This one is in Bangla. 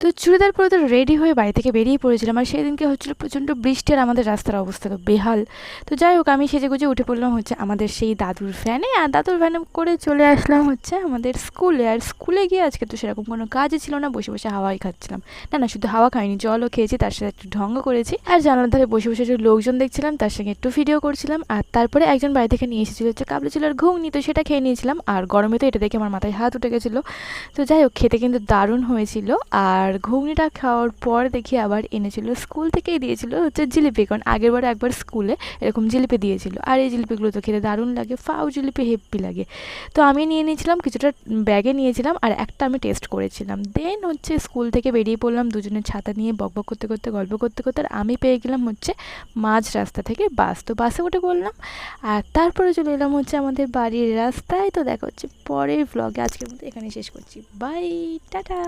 তো চুড়িদার পরে তো রেডি হয়ে বাড়ি থেকে বেরিয়ে পড়েছিলাম, আর সেদিনকে হচ্ছিল প্রচণ্ড বৃষ্টি আর আমাদের রাস্তার অবস্থা তো বেহাল। তো যাই হোক, আমি সেজেগুজে উঠে পড়লাম হচ্ছে আমাদের সেই দাদুর ভ্যানে, আর দাদুর ভ্যানে করে চলে আসলাম হচ্ছে আমাদের স্কুলে। আর স্কুলে গিয়ে আজকে তো সেরকম কোনো কাজই ছিল না, বসে বসে হাওয়াই খাচ্ছিলাম। না না, শুধু হাওয়া খাইনি, জলও খেয়েছি, তার সাথে একটু ঢঙ্গ করেছি। আর জানালার ধারে বসে বসে একটু লোকজন দেখছিলাম, তার সঙ্গে একটু ভিডিও করছিলাম। আর তারপরে একজন বাড়ি থেকে নিয়ে এসেছিল হচ্ছে কাবলি ছোলার ঘুগনি, তো সেটা খেয়ে নিয়েছিলাম। আর গরমে তো এটা দেখে আমার মাথায় হাত উঠে গেছিলো। তো যাই হোক, খেতে কিন্তু দারুণ হয়েছিল। আর ঘুগনিটা খাওয়ার পর দেখি আবার এনেছিল, স্কুল থেকেই দিয়েছিল হচ্ছে জিলিপি, কারণ আগেরবার একবার স্কুলে এরকম জিলিপি দিয়েছিল। আর এই জিলিপিগুলো তো খেতে দারুণ লাগে, ফাউ জিলিপি হেব্বি লাগে। তো আমি নিয়ে নিয়েছিলাম কিছুটা, ব্যাগে নিয়েছিলাম, আর একটা আমি টেস্ট করেছিলাম। দেন হচ্ছে স্কুল থেকে বেরিয়ে পড়লাম দুজনের ছাতা নিয়ে, বকবক করতে করতে গল্প করতে করতে। আর আমি পেয়ে গেলাম হচ্ছে মাঝ রাস্তা থেকে বাস, তো বাসে উঠে পড়লাম। আর তারপরে চলে এলাম হচ্ছে আমাদের বাড়ির রাস্তায়। তো দেখা হচ্ছে পরের ভ্লগে, আজকের মতো এখানে শেষ করছি, বাই, টাটা।